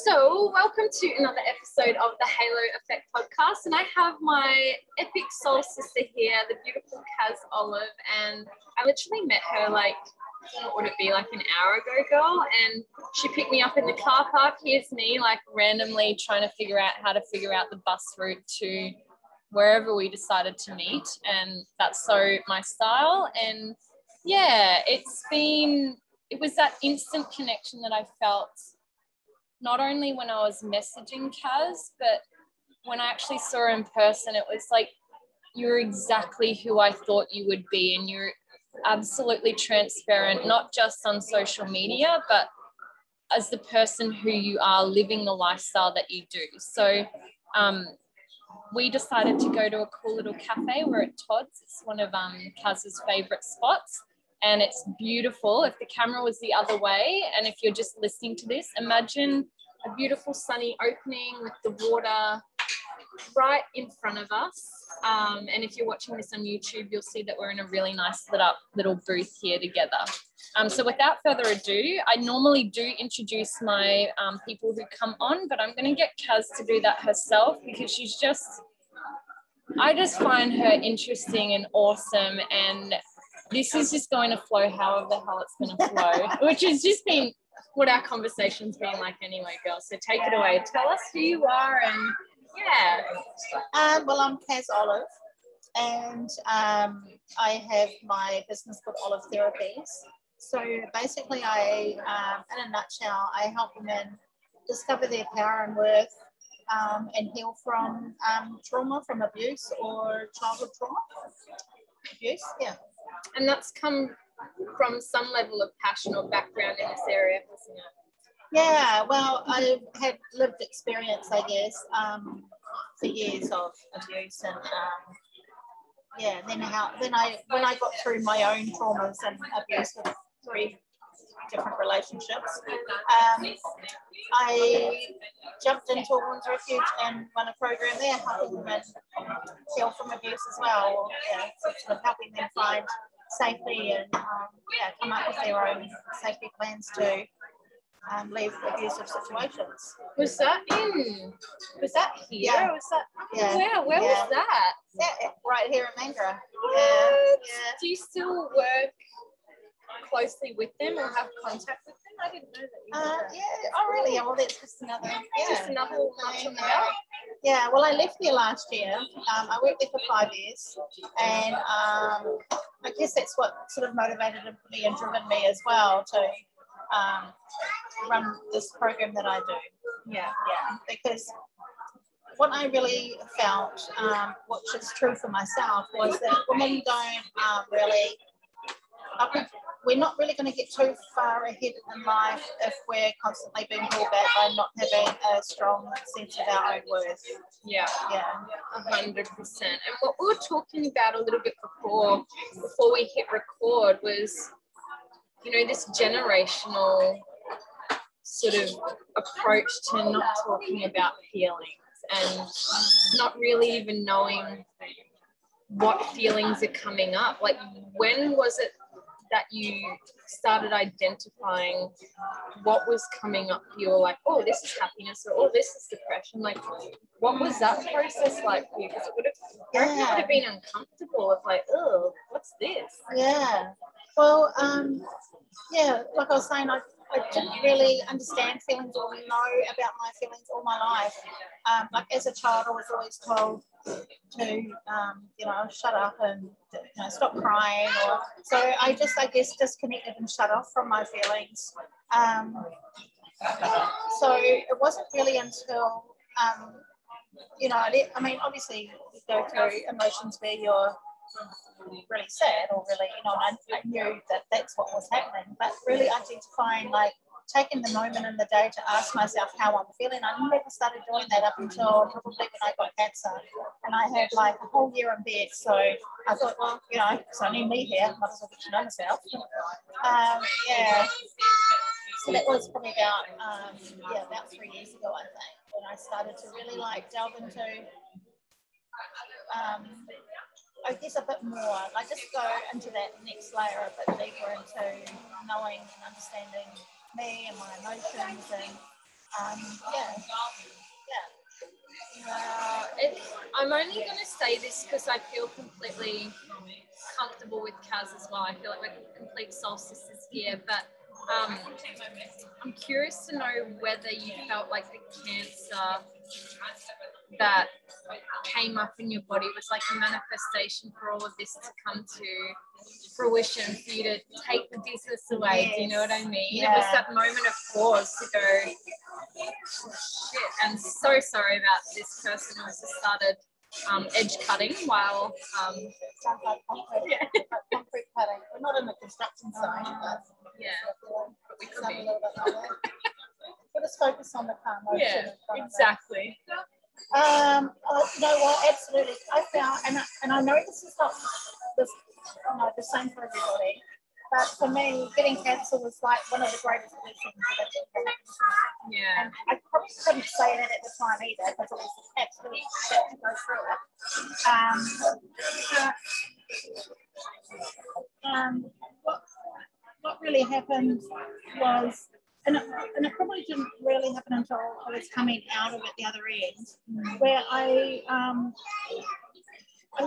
So, welcome to another episode of the Halo Effect podcast, and I have my epic soul sister here, the beautiful Kaz Olive, and I literally met her like, what would it be, like an hour ago, girl, and she picked me up in the car park. Here's me, like randomly trying to figure out how to figure out the bus route to wherever we decided to meet, and that's so my style. And yeah, it was that instant connection that I felt not only when I was messaging Kaz, but when I actually saw her in person. It was like, you're exactly who I thought you would be, and you're absolutely transparent, not just on social media, but as the person who you are, living the lifestyle that you do. So we decided to go to a cool little cafe. We're at Todd's. It's one of Kaz's favorite spots, and it's beautiful. If the camera was the other way, and if you're just listening to this, imagine a beautiful sunny opening with the water right in front of us. And if you're watching this on YouTube, you'll see that we're in a really nice lit up little booth here together. So without further ado, I normally do introduce my people who come on, but I'm going to get Kaz to do that herself, because I just find her interesting and awesome, and this is just going to flow however the hell it's going to flow, which has just been what our conversation's been like anyway, girls. So take it away. Tell us who you are, and yeah. Well, I'm Kaz Olive, and I have my business called Olive Therapies. So basically, in a nutshell, I help women discover their power and worth, and heal from trauma, from abuse or childhood trauma. Abuse, yeah. And that's come from some level of passion or background in this area, hasn't it? Yeah, well, I've had lived experience, I guess, for years of abuse, and then when I got through my own traumas and abuse with 3 different relationships, I jumped into a women's refuge and run a program there, helping women heal from abuse as well. Sort of helping them find safety and come up with their own safety plans to leave abusive situations. Was that here? Yeah. Was that where was that? Yeah, right here in Mandurah. What? Yeah. Do you still work closely with them or have contact with them? I didn't know that you did that. Oh really? Yeah, well that's just another notch on the belt. Yeah, well I left there last year. I worked there for 5 years, and I guess that's what sort of motivated me and driven me as well to run this program that I do. Yeah, because what I really felt, which is true for myself, was that women don't really, we're not really going to get too far ahead in life if we're constantly being held back by not having a strong sense of our own worth. Yeah, yeah, 100%. And what we were talking about a little bit before we hit record was, this generational sort of approach to not talking about feelings and not really even knowing what feelings are coming up. Like, when was it that you started identifying what was coming up? You were like, oh, this is happiness, or oh, this is depression. Like, what was that process like for you? Because it would have been uncomfortable of like, oh, what's this? Yeah. Well, like I was saying, I didn't really understand feelings or know about my feelings all my life. Like as a child, I was always told to, shut up and stop crying. So I guess, disconnected and shut off from my feelings. So it wasn't really until, obviously you go through emotions where you're really sad or really, I knew that that's what was happening, but really identifying, like taking the moment in the day to ask myself how I'm feeling. I never started doing that up until probably when I got cancer, and I had like a whole year in bed. So I thought, well, it's only me here, might as well get to know myself. So that was probably about 3 years ago, I think, when I started to really like delve into I guess a bit more, like just go into that next layer a bit deeper into knowing and understanding me and my emotions, and yeah, I'm only going to say this because I feel completely comfortable with Kaz as well. I feel like we're complete soul sisters here, but I'm curious to know whether you felt like the cancer that came up in your body was like a manifestation for all of this to come to fruition, for you to take the business away. Yes. Do you know what I mean? Yeah. It was that moment of pause to go, oh, shit, I'm so sorry about this person who just started edge cutting while sounds like concrete, like concrete cutting. We're not in the construction site, but but we could a be. little bit like that. Let us focus on the calm motion. Yeah, exactly. You know what? Absolutely. I found, and I know this is not this, the same for everybody, but for me, getting cancer was like one of the greatest blessings that ever happened to me. Yeah. And I probably couldn't say that at the time either, because it was absolutely shit to go through it. What really happened was, and it probably didn't really happen until I was coming out of it the other end, where I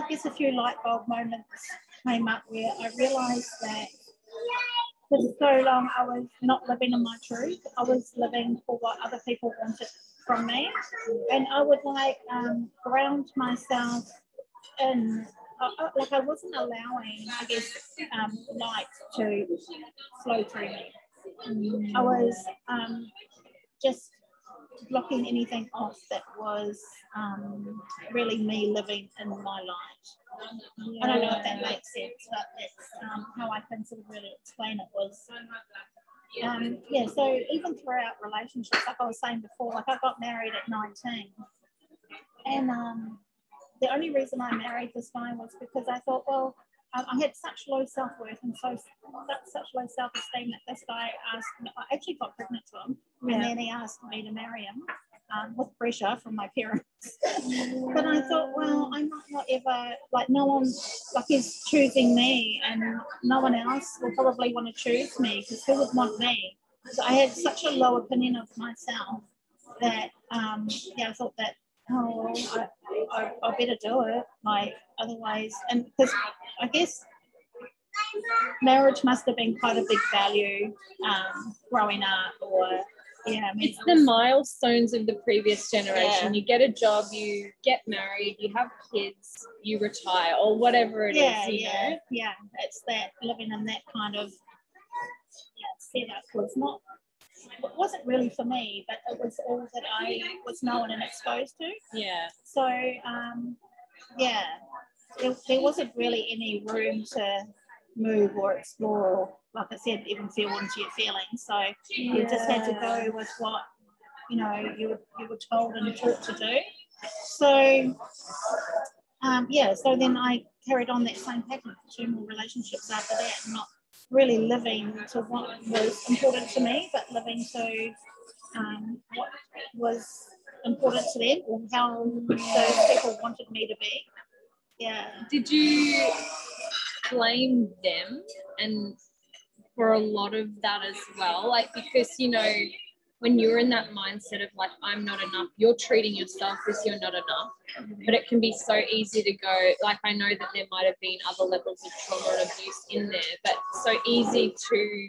guess a few light bulb moments came up where I realised that for so long I was not living in my truth. I was living for what other people wanted from me, and I would like ground myself in. Like I wasn't allowing, I guess, light to flow through me. I was just blocking anything off that was really me living in my light. I don't know if that makes sense, but that's how I can sort of really explain it was. So even throughout relationships, like I was saying before, like I got married at 19, and the only reason I married this guy was because I thought, well, I had such low self-worth and such low self-esteem that this guy asked me, I actually got pregnant to him, and then he asked me to marry him with pressure from my parents. But I thought, well, I might not ever, like no one, like he's choosing me and no one else will probably want to choose me because who would want me? So I had such a low opinion of myself that, I thought that, I better do it, like otherwise, and because I guess marriage must have been quite a big value growing up, or it's the milestones of the previous generation. Yeah. You get a job, you get married, you have kids, you retire, or whatever it is. You know? Yeah. It's that living in that kind of setup it wasn't really for me, but it was all that I was known and exposed to. Yeah. So there wasn't really any room to move or explore, like I said, even feel into your feelings. So you just had to go with what you were told and taught to do. So so then I carried on that same pattern for 2 more relationships after that, not really living to what was important to me, but living to what was important to them, or how those people wanted me to be. Yeah. Did you blame them and for a lot of that as well? Like, because, when you're in that mindset of like, I'm not enough, you're treating yourself as you're not enough, but it can be so easy to go, like, I know that there might have been other levels of trauma and abuse in there, but so easy to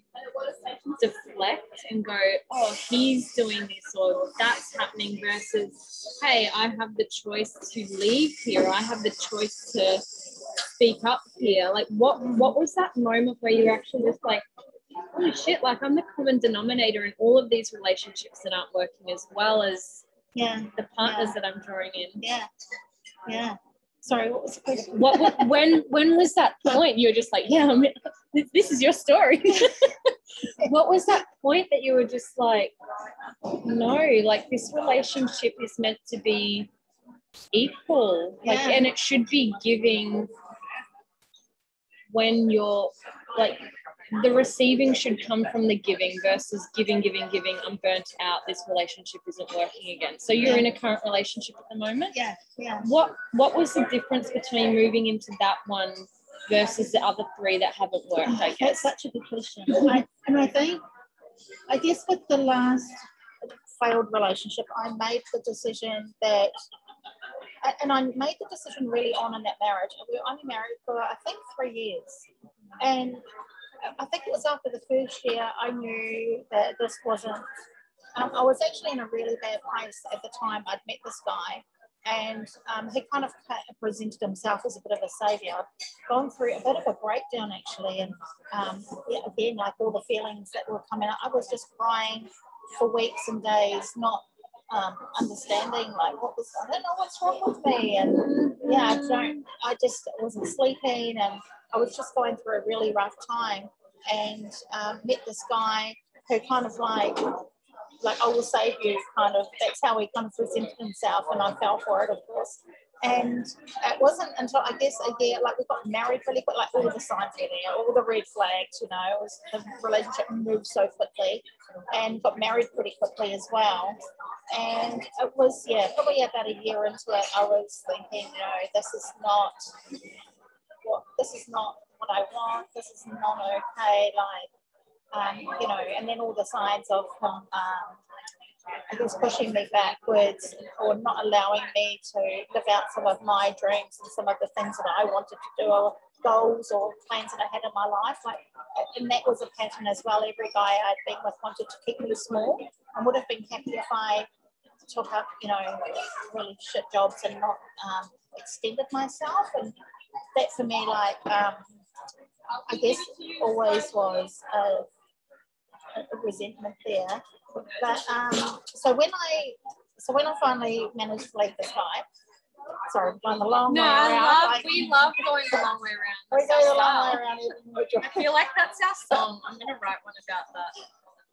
deflect and go, oh, he's doing this or that's happening, versus, hey, I have the choice to leave here. I have the choice to speak up here. Like, what was that moment where you actually just like, holy shit, like I'm the common denominator in all of these relationships that aren't working, as well as the partners that I'm drawing in. Yeah. Sorry, what was the question? When was that point you were just like, this is your story? What was that point that you were just like, no, like this relationship is meant to be equal, like, and it should be giving when you're like, the receiving should come from the giving versus giving. I'm burnt out. This relationship isn't working again. So you're in a current relationship at the moment. Yeah. What was the difference between moving into that one versus the other 3 that haven't worked? I guess that's such a good question. I guess with the last failed relationship, I made the decision that, and I made the decision really on in that marriage. We were only married for, I think, 3 years. And I think it was after the first year I knew that this wasn't, I was actually in a really bad place at the time. I'd met this guy, and he kind of presented himself as a bit of a savior. Gone through a bit of a breakdown actually, and yeah, again, like all the feelings that were coming out, I was just crying for weeks and days, not understanding like what was, I don't know what's wrong with me, and yeah, I just wasn't sleeping, and I was just going through a really rough time, and met this guy who kind of like I will save you, kind of, that's how he kind of presented himself, and I fell for it, of course. And it wasn't until I guess a year, like we got married really quick, like all the signs were there, all the red flags, you know, it was, the relationship moved so quickly, and got married pretty quickly as well. And it was, yeah, probably about a year into it, I was thinking, you know, this is not what I want, this is not okay, like, you know, and then all the signs of him, I guess, pushing me backwards or not allowing me to live out some of my dreams and some of the things that I wanted to do, or goals or plans that I had in my life. Like, and that was a pattern as well. Every guy I'd been with wanted to keep me small. I would have been happy if I took up, you know, really shit jobs and not extended myself. And that for me, like, I guess always was a resentment there. But so when I finally managed to leave this guy, sorry, I'm going the long way around. We love going the long way around. We go the long way around. I feel like that's our song. I'm gonna write one about that.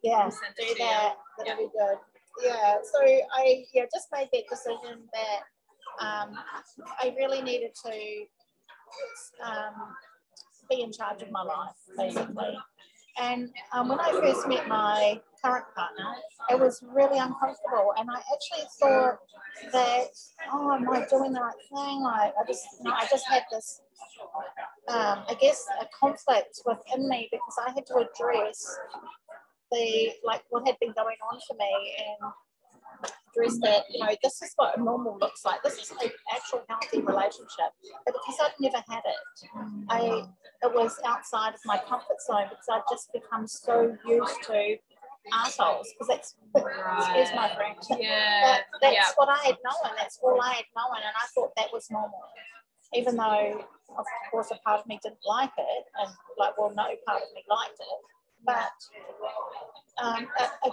Yeah, do that. That'll be good. Yeah, so I just made that decision that I really needed to be in charge of my life, basically. And when I first met my current partner, it was really uncomfortable. And I actually thought that, oh, am I doing the right thing? Like, I just had this, I guess, a conflict within me, because I had to address what had been going on for me, and address that, you know, this is what normal looks like. This is an actual healthy relationship. But because I'd never had it, it was outside of my comfort zone, because I'd just become so used to assholes, because that's, excuse my French, that's what I had known, that's all I had known, and I thought that was normal, even though, of course, a part of me didn't like it, and no part of me liked it. But I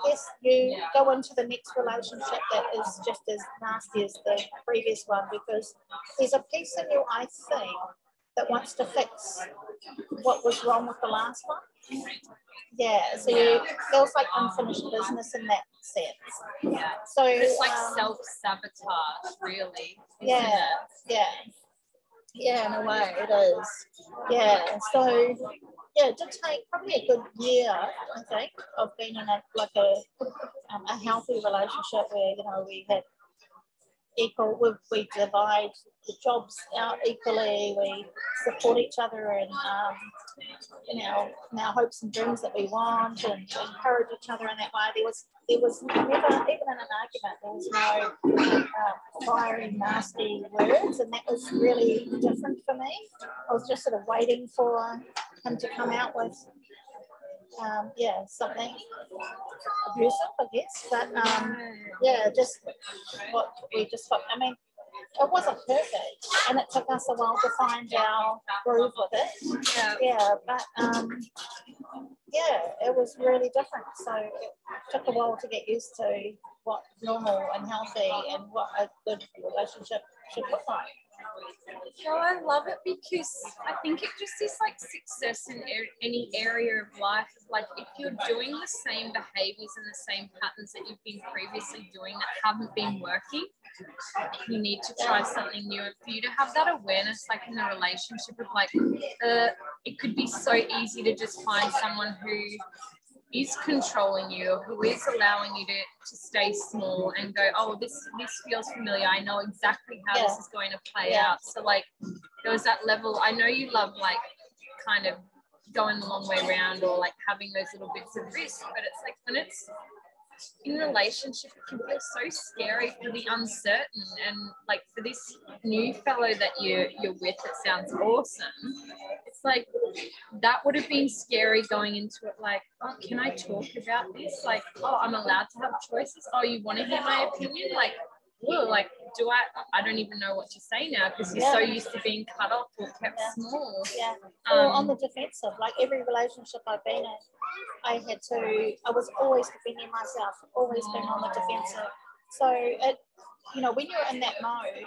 guess you go into the next relationship that is just as nasty as the previous one, because there's a piece in you, I think, that wants to fix what was wrong with the last one. Yeah, so it feels like unfinished business in that sense. Yeah. So it's like self-sabotage, really. Yeah, in a way it is. Yeah, so yeah, it did take probably a good year, I think, of being in a healthy relationship where, you know, we had equal, we divide the jobs out equally, we support each other in our hopes and dreams that we want, and encourage each other in that way. There was never, even in an argument, there was no fiery, nasty words, and that was really different for me. I was just sort of waiting for him to come out with something abusive, I guess. But just what we just thought. I mean, it wasn't perfect, and it took us a while to find our groove with it. But it was really different. So it took a while to get used to what normal and healthy and what a good relationship should look like. No, I love it, because I think it just is like success in any area of life. Like, if you're doing the same behaviors and the same patterns that you've been previously doing that haven't been working, you need to try something new. And for you to have that awareness, like in the relationship, of like, it could be so easy to just find someone who is controlling you, who is allowing you to stay small and go, oh, this feels familiar. I know exactly how this is going to play out. So like, there was that level. I know you love like kind of going the long way around, or like having those little bits of risk, but it's like when it's in relationship, it can feel so scary for the uncertain. And like for this new fellow that you're with, it sounds awesome. It's like that would have been scary going into it. Like, oh, can I talk about this? Like, oh, I'm allowed to have choices. Oh, you want to hear my opinion? Like, well, like, do I don't even know what to say now because you're so used to being cut off or kept small. Yeah. Or on the defensive, like every relationship I've been in, I was always defending myself, always being on the defensive. So it, when you're in that mode,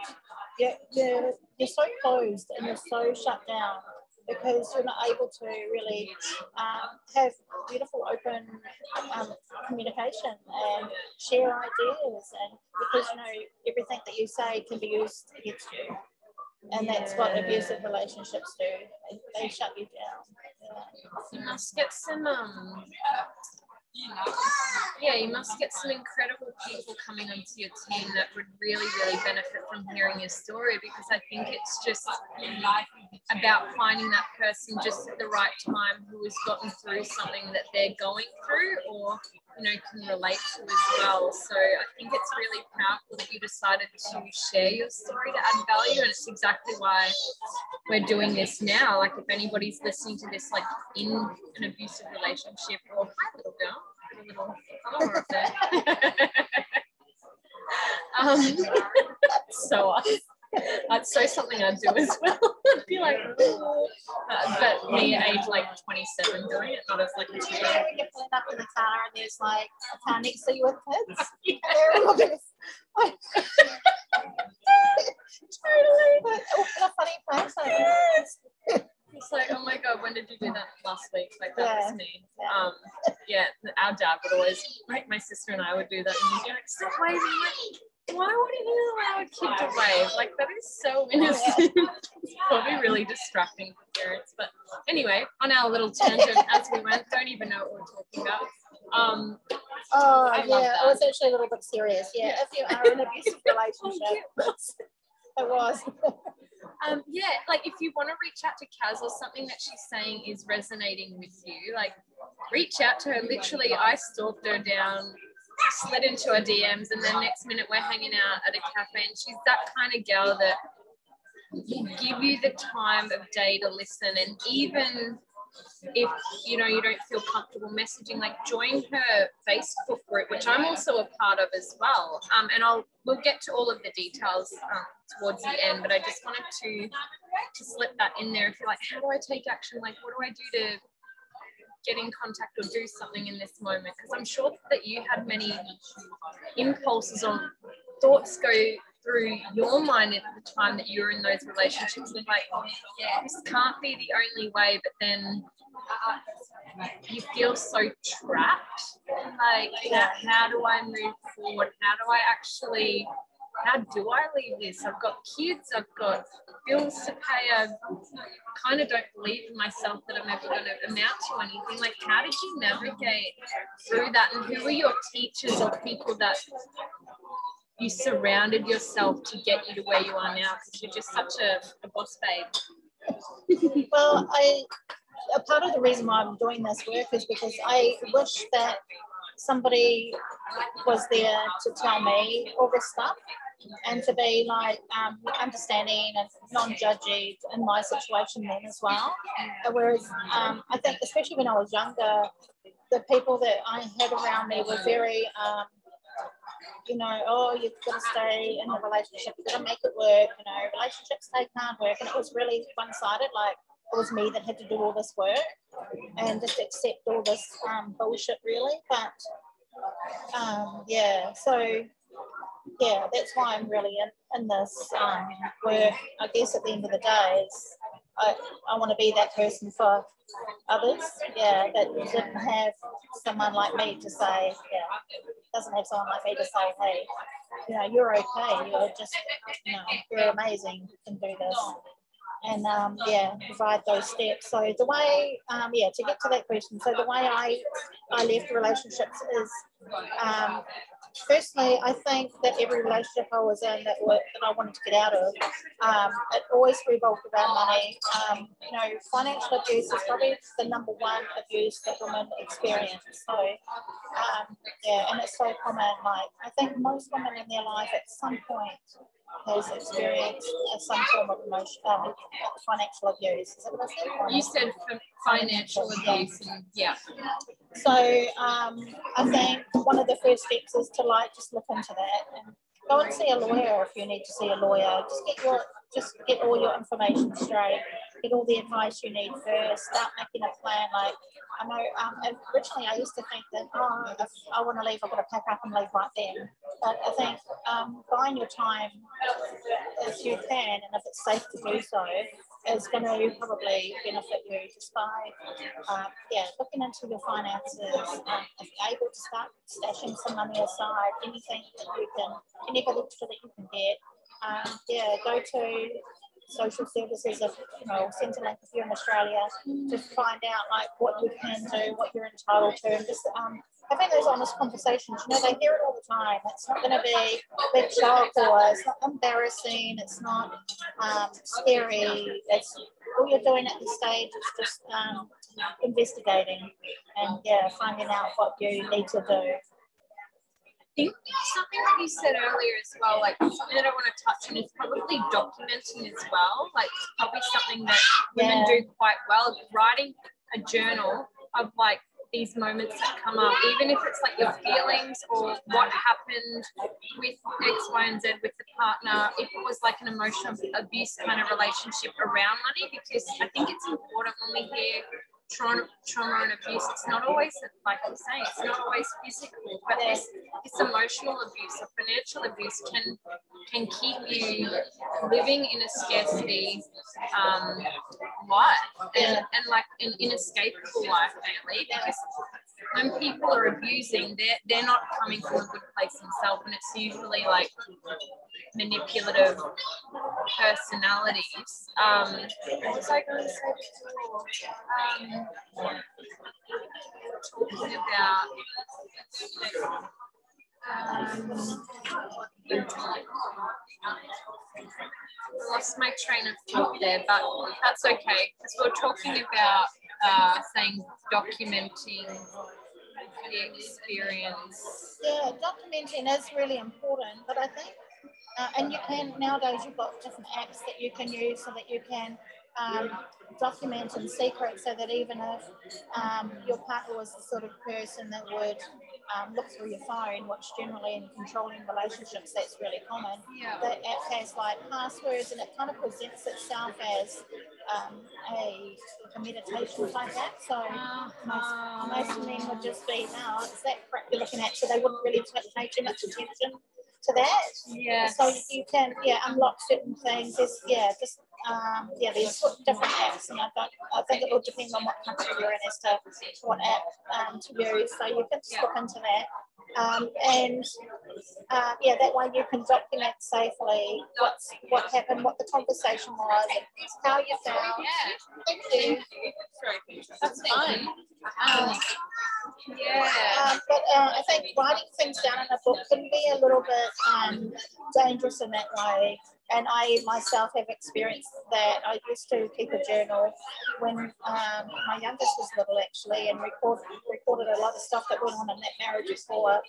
you're so closed and you're so shut down because you're not able to really have beautiful, open communication and share ideas, and because everything that you say can be used against you, and that's what abusive relationships do. They shut you down. You must get some you must get some incredible people coming onto your team that would really, really benefit from hearing your story, because I think it's just about finding that person just at the right time who has gotten through something that they're going through or can relate to as well. So I think it's really powerful that you decided to share your story to add value, and it's exactly why we're doing this now. Like if anybody's listening to this like in an abusive relationship, or hi little girl, a little follower up there. So that's so something I'd do as well. I'd be like, but me age like 27 doing it, not as like a teenager. When you're pulling up in the car and there's like a car next to you with kids. Yeah. Totally. But in a funny place. Yes. It's like, oh my God, when did you do that last week? Like that was me. Our dad would always, like my sister and I would do that, and he'd be like, stop waving. Like, why wouldn't you allow a kid to wave? Like that is so innocent. It's probably really distracting for parents. But anyway, on our little tangent as we went, don't even know what we're talking about. I was actually a little bit serious. Yeah, if you are in an abusive relationship, it was. Like if you want to reach out to Kaz or something that she's saying is resonating with you, like reach out to her. Literally, I stalked her down, slid into her DMs, and then next minute we're hanging out at a cafe, and she's that kind of girl that will give you the time of day to listen. And even if you don't feel comfortable messaging, like join her Facebook group, which I'm also a part of as well, and we'll get to all of the details towards the end, but I just wanted to slip that in there. If you're like, how do I take action, like what do I do to get in contact or do something in this moment, because I'm sure that you had many impulses or thoughts go through your mind at the time that you were in those relationships, and like, this can't be the only way, but then you feel so trapped. Like, how do I move forward? How do I leave this? I've got kids, I've got bills to pay, I kind of don't believe in myself that I'm ever going to amount to anything. Like, how did you navigate through that? And who were your teachers or people that you surrounded yourself to get you to where you are now? Because you're just such a boss babe. Well, a part of the reason why I'm doing this work is because I wish that somebody was there to tell me all this stuff and to be like understanding and non-judgy in my situation then as well. Whereas I think especially when I was younger, the people that I had around me were very you've got to stay in a relationship, you've got to make it work, relationships take hard work, and it was really one-sided, like it was me that had to do all this work and just accept all this bullshit really. But that's why I'm really in this work. I guess at the end of the day is I want to be that person for others, that didn't have someone like me to say, doesn't have someone like me to say, hey, you're okay, you're just, you're amazing, you can do this. And provide those steps. So the way, to get to that question, so the way I left relationships is Firstly, I think that every relationship I was in that I wanted to get out of, it always revolved around money. Financial abuse is probably the number one abuse that women experience. So, and it's so common. Like, I think most women in their life at some point has experienced some form of financial abuse. Is that what I said? You said financial abuse. Yeah. So I think one of the first steps is to just look into that and go and see a lawyer if you need to see a lawyer. Just get all your information straight. Get all the advice you need first. Start making a plan. Like, I know originally I used to think that, if I want to leave, I've got to pack up and leave right then. But I think buying your time as you can, and if it's safe to do so, is going to probably benefit you just by looking into your finances. If you're able to start stashing some money aside, anything that you can, any extra that you can get, go to social services, if Centrelink if you're in Australia, to find out what you can do, what you're entitled to, and just having those honest conversations. They hear it all the time. It's not going to be a big shock, or it's not embarrassing. It's not scary. It's all you're doing at this stage is just investigating and finding out what you need to do. I think something that you said earlier as well, something that I want to touch on is probably documenting as well. It's probably something that women do quite well. Writing a journal of these moments that come up, even if it's your feelings or what happened with X, Y, and Z with the partner, if it was an emotional abuse kind of relationship around money, because I think it's important when we hear trauma and abuse, it's not always, like I'm saying, it's not always physical, but this emotional abuse or financial abuse can keep you living in a scarcity life and an inescapable life, really, because when people are abusing, they're not coming from a good place themselves, and it's usually manipulative personalities. What was I going to say before? Talking about I lost my train of thought there, but that's okay, because we're talking about saying documenting the experience. Yeah, documenting is really important, but I think and you can, nowadays you've got different apps that you can use so that you can document in secret, so that even if your partner was the sort of person that would look through your phone, which generally in controlling relationships that's really common, the app has passwords, and it kind of presents itself as a meditation type app. So most men would just be, no, it's that crap you're looking at, so they wouldn't really pay too much attention to that. Yeah. So you can unlock certain things. There's there's different apps, and I think it will depend on what country you're in as to what app to use. So you can just look into that. That way you can document safely what happened, what the conversation was, how you felt. Thank you. That's fine. But I think writing things down in a book can be a little bit dangerous in that way. And I myself have experienced that. I used to keep a journal when my youngest was little, actually, and recorded a lot of stuff that went on in that marriage before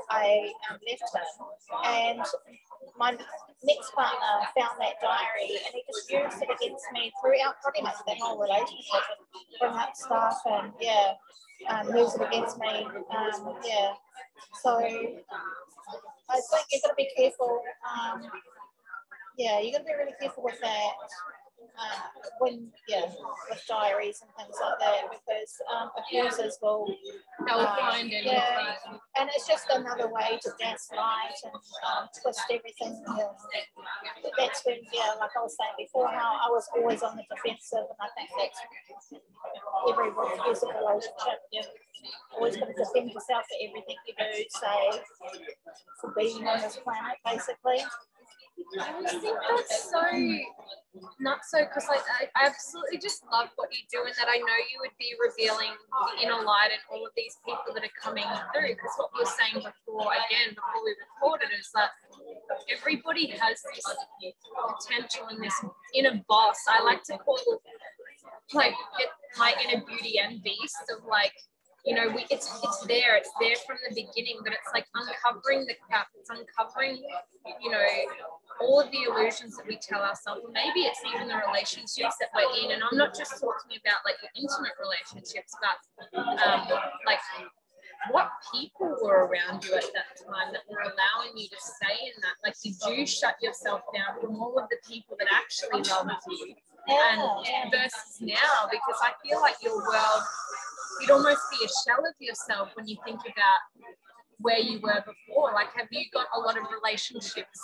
I left him. And my next partner found that diary, and he just used it against me throughout pretty much that whole relationship, and bring up stuff and use it against me. So I think you've got to be careful. You're going to be really careful with that with diaries and things like that, because abusers will find anything. And it's just another way to gaslight and twist everything. That's when, like I was saying before, how I was always on the defensive, and I think that's every abusive relationship. You've always got to defend yourself for everything you do, say, for being on this planet, basically. I just think that's so not so, because like I absolutely just love what you do, and that I know you would be revealing the inner light and all of these people that are coming through. Because what we were saying before we recorded, is that everybody has this potential and this inner boss. I like to call like it my inner beauty and beast of like, you know, it's there from the beginning, but it's like uncovering the crap, it's uncovering, you know, all of the illusions that we tell ourselves. Maybe it's even the relationships that we're in, and I'm not just talking about like your intimate relationships, but like what people were around you at that time that were allowing you to stay in that. Like, did you shut yourself down from all of the people that actually loved you? And versus now, because I feel like your world, you'd almost be a shell of yourself when you think about where you were before. Like, have you got a lot of relationships,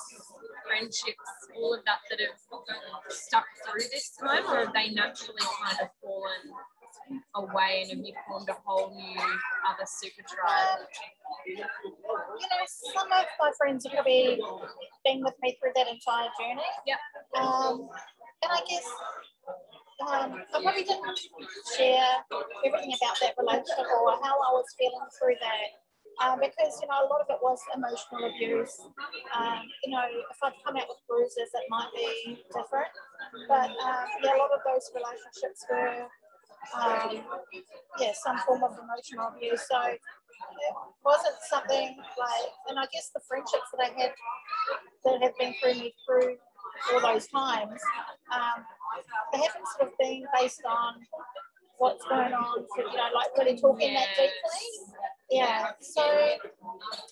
friendships, all of that have stuck through this time, or have they naturally kind of fallen away, and have you formed a whole new other super tribe? You know, some of my friends have probably been with me through that entire journey. Yep. And I guess I probably didn't share everything about that relationship or how I was feeling through that. Because, you know, a lot of it was emotional abuse. You know, if I'd come out with bruises, it might be different. But, yeah, a lot of those relationships were, some form of emotional abuse. So it wasn't something like, and I guess the friendships that I had that have been through me through all those times, they haven't sort of been based on what's going on, for, you know, like really talking that deeply. Yeah. So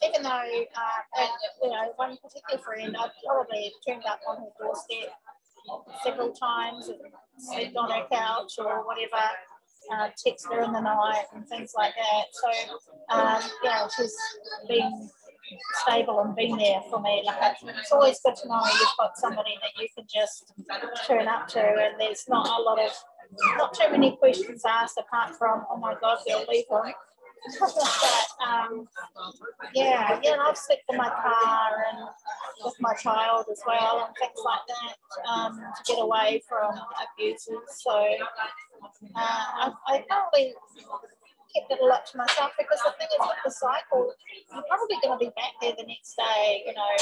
even though, you know, one particular friend, I probably turned up on her doorstep several times and slept on her couch or whatever, text her in the night and things like that. So, yeah, she's been stable and been there for me. Like, it's always good to know you've got somebody that you can just turn up to, and there's not too many questions asked apart from, oh my God, we'll leave him. But and I've slept in my car and with my child as well and things like that, to get away from abuses. So I probably kept it a lot to myself, because the thing is with the cycle, you're probably going to be back there the next day, you know,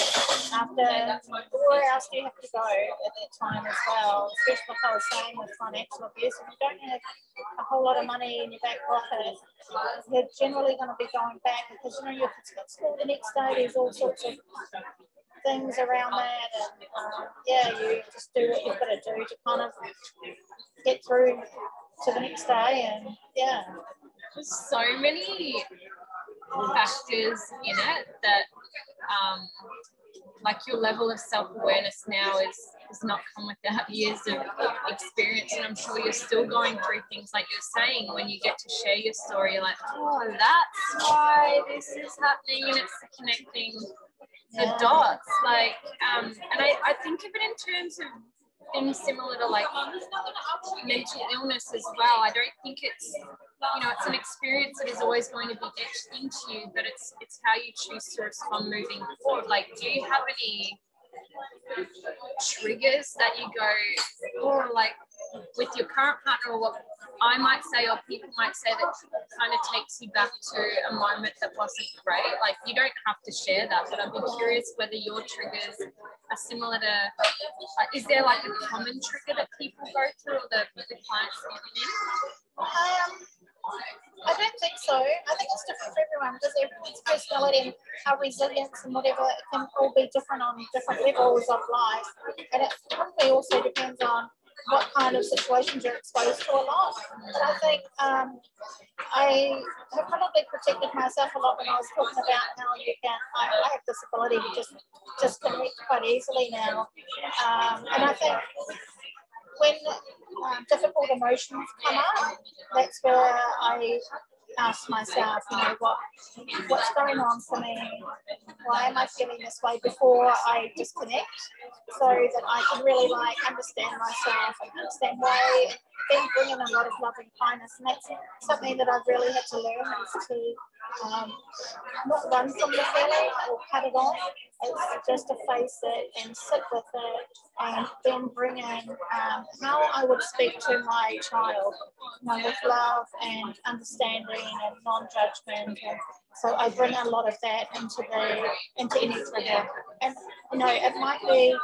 after, where else do you have to go at that time as well, especially like I was saying with financial abuse. If you don't have a whole lot of money in your back pocket, you're generally going to be going back, because, you know, your kids got school the next day, there's all sorts of things around that, and you just do what you've got to do to kind of get through to the next day. And there's so many factors in it that like your level of self-awareness now is not come without years of experience, and I'm sure you're still going through things like you're saying when you get to share your story. You're like, oh, that's why this is happening, and it's connecting the dots. Like, and I think of it in terms of things similar to like mental illness as well. I don't think it's, you know, it's an experience that is always going to be etched into you, but it's how you choose to respond moving forward. Like, do you have any triggers that you go, or like with your current partner, or what I might say, or people might say, that kind of takes you back to a moment that wasn't great? Like, you don't have to share that, but I'd be curious whether your triggers are similar to, is there like a common trigger that people go through, or the clients that you've been in? I don't think so. I think it's different for everyone, because everyone's personality and our resilience and whatever, it can all be different on different levels of life. And it probably also depends on what kind of situations you're exposed to a lot. But I think I have probably protected myself a lot when I was talking about how you can, I have this ability to just connect quite easily now. And I think when difficult emotions come up, that's where I ask myself, you know, what's going on for me? Why am I feeling this way, before I disconnect, so that I can really like understand myself and understand why, then bring in a lot of love and kindness. And that's something that I've really had to learn, is to not run from the feeling or cut it off. It's just to face it and sit with it, and then bring in how I would speak to my child, with love and understanding and non-judgment. And so I bring a lot of that into any trigger. And it might be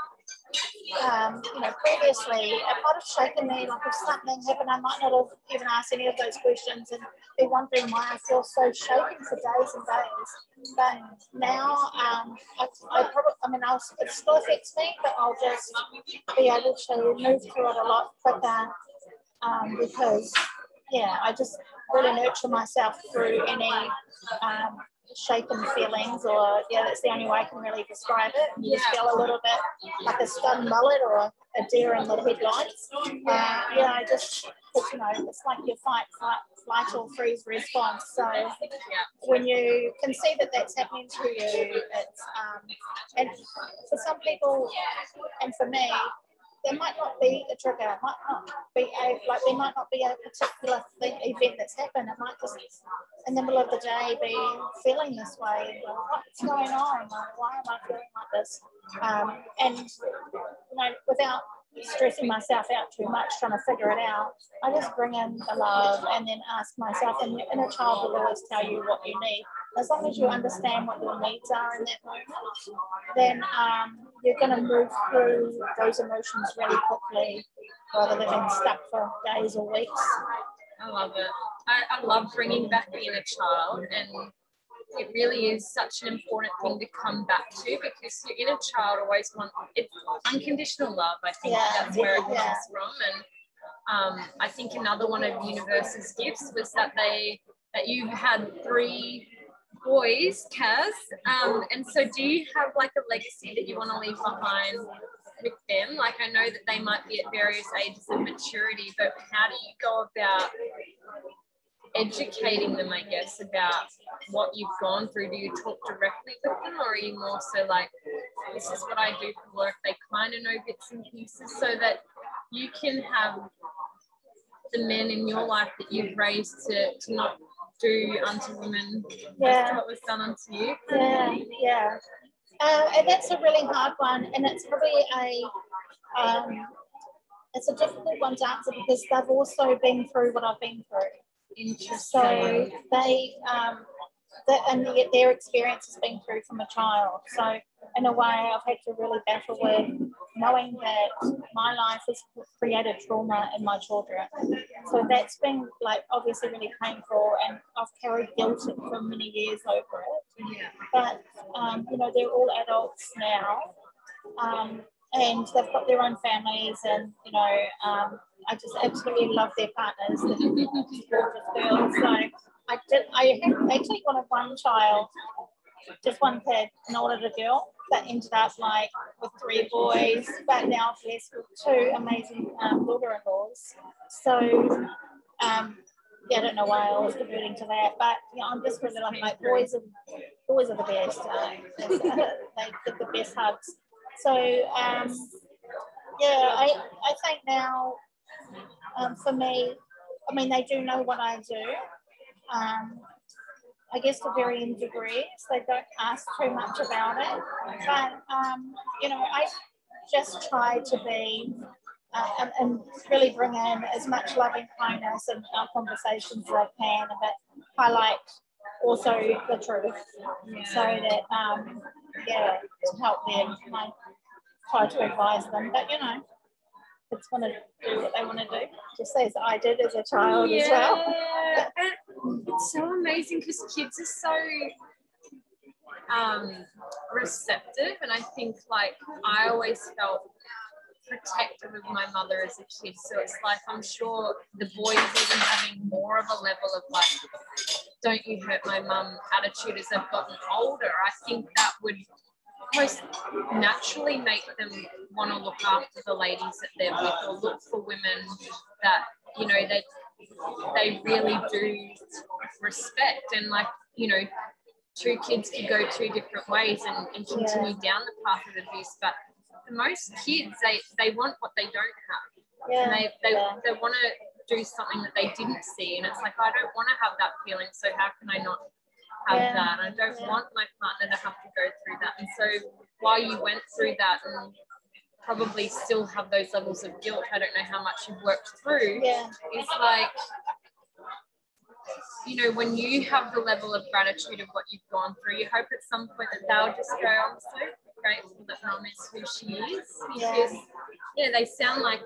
previously it might have shaken me, like if something happened, I might not have even asked any of those questions and be wondering why I feel so shaken for days and days. But now, it still affects me, but I'll just be able to move through it a lot quicker because, I just really nurture myself through any shaken feelings, or that's the only way I can really describe it. You just feel a little bit like a stunned mullet or a deer in the headlights. It's like your flight or freeze response. So when you can see that that's happening to you, it's and for some people and for me, there might not be a trigger. It might not be there might not be a particular event that's happened. It might just in the middle of the day be feeling this way. What's going on? Why am I feeling like this? And without stressing myself out too much trying to figure it out, I just bring in the love and then ask myself, and your inner child will always tell you what you need. As long as you understand what your needs are in that moment, then you're going to move through those emotions really quickly rather than being stuck for days or weeks. I love it. I love bringing back the inner child, and it really is such an important thing to come back to, because your inner child always wants it's unconditional love. I think that's where it comes from. And I think another one of Universe's gifts was that you had 3 boys, Kaz. And so do you have like a legacy that you want to leave behind with them? Like, I know that they might be at various ages of maturity, but how do you go about educating them, I guess, about what you've gone through? Do you talk directly with them, or are you more so like, this is what I do for work? They kind of know bits and pieces, so that you can have the men in your life that you've raised to not do unto women what was done unto you. And that's a really hard one, and it's probably it's a difficult one to answer because they've also been through what I've been through. Interesting. So their experience has been through from a child. So in a way, I've had to really battle with knowing that my life has created trauma in my children. So that's been obviously really painful, and I've carried guilt for many years over it. Yeah. But they're all adults now. And they've got their own families, and I just absolutely love their partners. They're gorgeous girls. So I actually wanted one child, just one kid, and I wanted a girl, but ended up with 3 boys. But now I'm blessed with 2 amazing daughter-in-laws. So I don't know why I was converting to that, but I'm just really like boys are the best. They give the best hugs. So I think now for me, they do know what I do. I guess to varying degrees. They don't ask too much about it, but I just try to be and really bring in as much loving kindness in our conversations as I can, but highlight also the truth, so that to help them. I try to advise them, but it's want to do what they want to do, just as I did as a child as well. It's so amazing because kids are so receptive, and I think I always felt protective of my mother as a kid, so it's I'm sure the boys even having more of a level of don't you hurt my mum attitude as they've gotten older. I think that would most naturally make them want to look after the ladies that they're with, or look for women that they really do respect. And 2 kids could go 2 different ways and continue down the path of abuse, but for most kids they want what they don't have, and they want to do something that they didn't see, and it's I don't want to have that feeling, so how can I not have that. I don't want my partner to have to go through that. And so while you went through that and probably still have those levels of guilt, I don't know how much you've worked through, it's like, you know, when you have the level of gratitude of what you've gone through, you hope at some point that they'll just go, I'm so grateful that Mum is who she is. Because, they sound like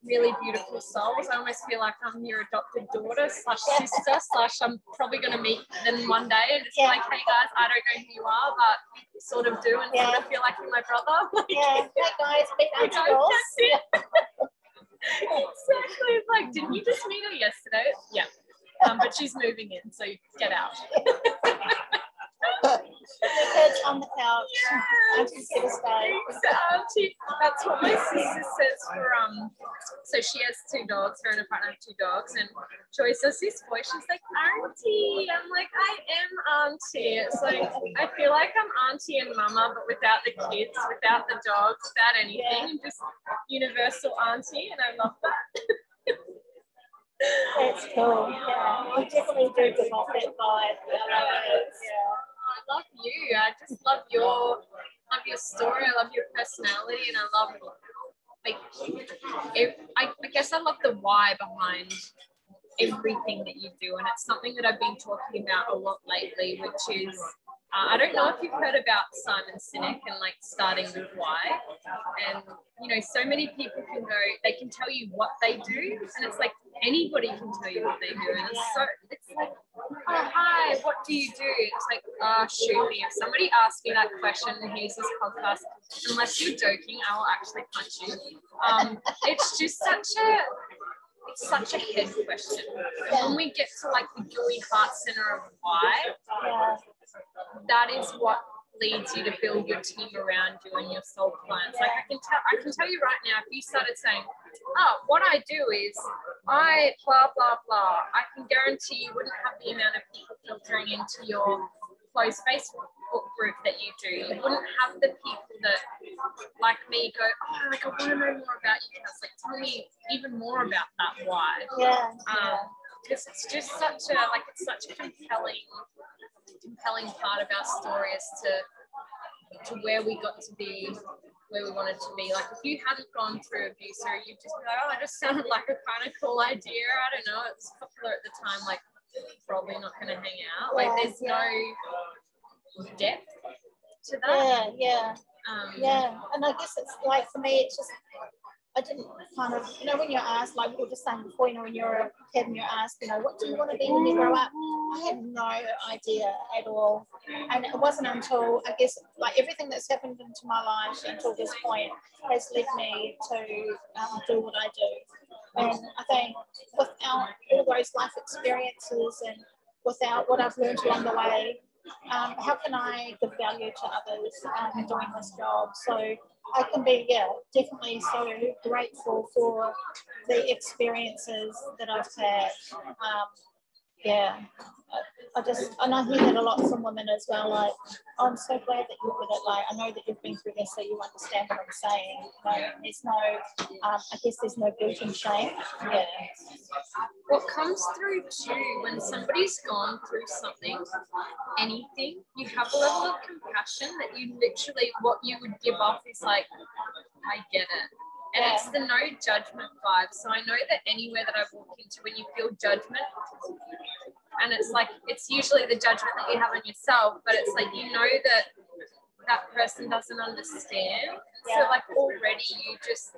really beautiful souls. I almost feel like I'm your adopted daughter / sister / I'm probably going to meet them one day and just be like, hey guys, I don't know who you are, but sort of do and sort of feel like you're my brother. Hey guys, big girls. Exactly. It's like, didn't you just meet her yesterday? Yeah. But she's moving in, so get out. Kids on the couch. Auntie's here to stay. Auntie, that's what my sister says for so she has 2 dogs, her and her partner have 2 dogs, and Joyce has this voice, she's like, Auntie. I'm like, I am Auntie. It's like, I feel like I'm Auntie and Mama, but without the kids, without the dogs, without anything, just universal Auntie, and I love that. That's cool. Yeah, you definitely do give off that vibe. I love you. I just love your story. I love your personality, and I love I guess I love the why behind everything that you do, and it's something that I've been talking about a lot lately, which is I don't know if you've heard about Simon Sinek and like starting with why. And you know, so many people can go, they can tell you what they do, and it's like anybody can tell you what they do, and it's like, oh hi, what do you do? It's like, oh shoot me, if somebody asks me that question and here's this podcast, unless you're joking, I will actually punch you. It's just such a head question. And when we get to like the gooey heart center of why, that is what leads you to build your team around you and your soul clients. Like I can tell you right now, if you started saying, oh, what I do is I blah blah blah, I can guarantee you wouldn't have the amount of people filtering into your closed Facebook group that you do. You wouldn't have the people that, like me, go, oh, like I want to know more about you. Like, tell me even more about that why. Because it's just such a compelling part of our story as to where we got to be, where we wanted to be. Like if you hadn't gone through abuse, or you'd just be like, oh, it just sounded like a kind of cool idea. I don't know, it was popular at the time, like probably not going to hang out. Like there's no depth to that. And I guess it's like, for me, it's just, I didn't kind of, you know, when you're asked, like we were just saying before, you know, when you're a kid and you're asked, you know, what do you want to be when you grow up? I had no idea at all. And it wasn't until, I guess, like everything that's happened into my life until this point has led me to do what I do. And I think without all those life experiences and without what I've learned along the way, how can I give value to others doing this job? So I can be, definitely so grateful for the experiences that I've had. And I hear that a lot from women as well, like, oh, I'm so glad that you did it. Like, I know that you've been through this, so you understand what I'm saying. You know, there's no, I guess there's no guilt and shame. What comes through too, when somebody's gone through something, anything, you have a level of compassion that you literally, what you would give off is like, I get it. And it's the no judgment vibe. So I know that anywhere that I walk into, when you feel judgment, and it's like, it's usually the judgment that you have on yourself, but it's like, you know that that person doesn't understand. So like already you just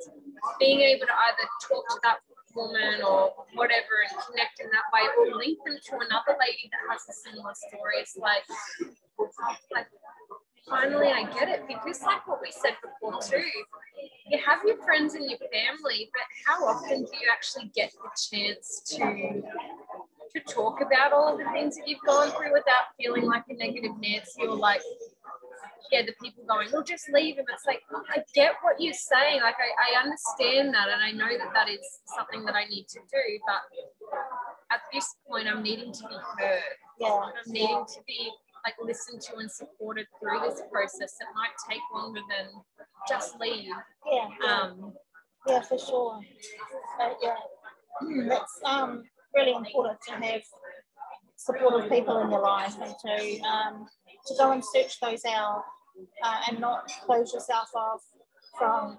being able to either talk to that woman or whatever and connect in that way, or link them to another lady that has a similar story. It's like finally I get it, because like what we said before too, you have your friends and your family, but how often do you actually get the chance to talk about all of the things that you've gone through without feeling like a negative Nancy, or like, the people going, well, just leave him. It's like, I get what you're saying. Like, I understand that, and I know that that is something that I need to do, but at this point, I'm needing to be heard. I'm needing to be like listened to and supported through this process. It might take longer than just leave. For sure. That's really important to have supportive people in your life, and to go and search those out, and not close yourself off from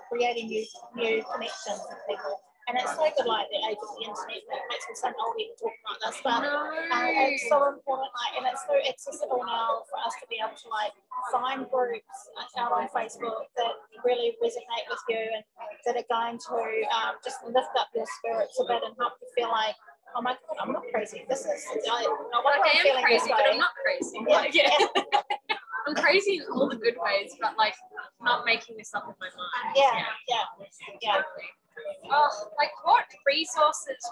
creating new connections with people. And it's so good, like the age of the internet, that makes me sound old even talking about this, but it's so important, like, and it's so accessible now for us to be able to like find groups out on Facebook that really resonate with you and that are going to just lift up your spirits a bit and help you feel like, oh my God, I'm not crazy. This is, I am crazy, but I'm not crazy. Yeah. I'm crazy in all the good ways, but like not making this up in my mind. Yeah. Oh, like what resources,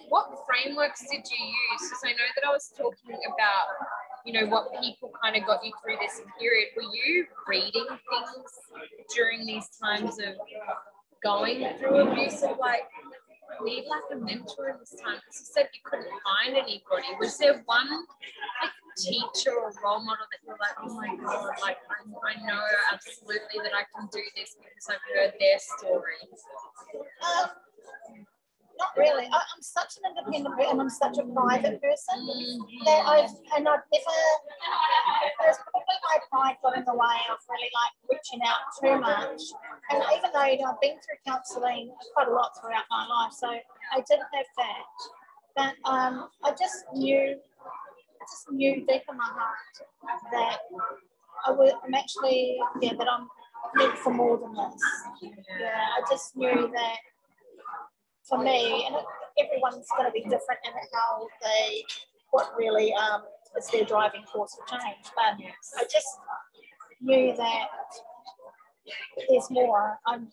what frameworks did you use? Because I know that I was talking about, what people kind of got you through this period. Were you reading things during these times of going through abuse, of like, need like a mentor in this time? Because you said you couldn't find anybody. Was there one like teacher or role model that you're like, oh my God, like I know absolutely that I can do this because I've heard their stories? Not really. I'm such an independent and I'm such a private person that I've never, there's probably my pride got in the way of really like reaching out too much. And even though, I've been through counselling quite a lot throughout my life, so I did have that. But I just knew deep in my heart that I'm actually, that I'm meant for more than this. Yeah, I just knew that for me, and everyone's going to be different in what really is their driving force for change. But I just knew that there's more. I'm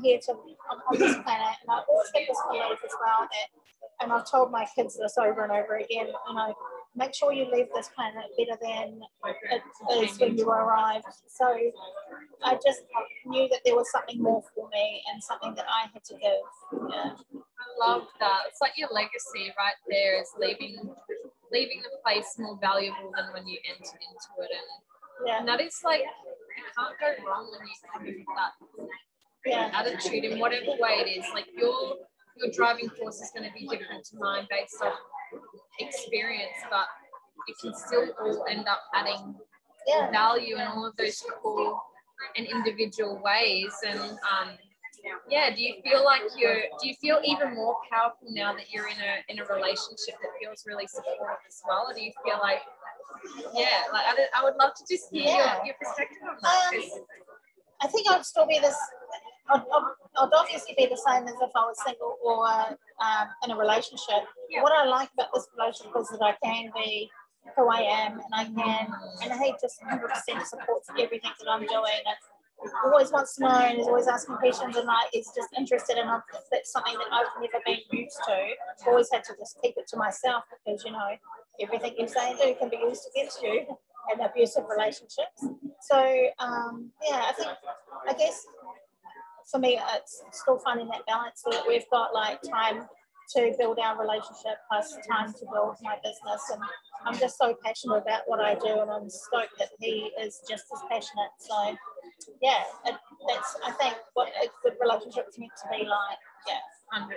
here I'm on this planet, and I always get this belief as well that, and I've told my kids this over and over again, make sure you leave this planet better than it is when you arrived. So I just knew that there was something more for me and something that I had to give. Yeah. I love that. It's like your legacy right there is leaving the place more valuable than when you entered into it. And that is like, you can't go wrong when you come with that attitude in whatever way it is. Like your driving force is going to be different to mine based on experience, but it can still all end up adding value in all of those cool and individual ways. And do you feel even more powerful now that you're in a relationship that feels really supportive as well? Or do you feel like I would love to just hear your perspective on that? I think I'd still be this. I'd obviously be the same as if I was single or in a relationship. What I like about this relationship is that I can be who I am, and he just 100% supports everything that I'm doing. And always wants to know, and is always asking questions, and is just interested in that's something that I've never been used to. I've always had to just keep it to myself because everything you say and do can be used against you in abusive relationships. So I guess for me it's still finding that balance so that we've got like time to build our relationship plus time to build my business. And I'm just so passionate about what I do, and I'm stoked that he is just as passionate. So that's I think what a good relationship is meant to be like. 100%.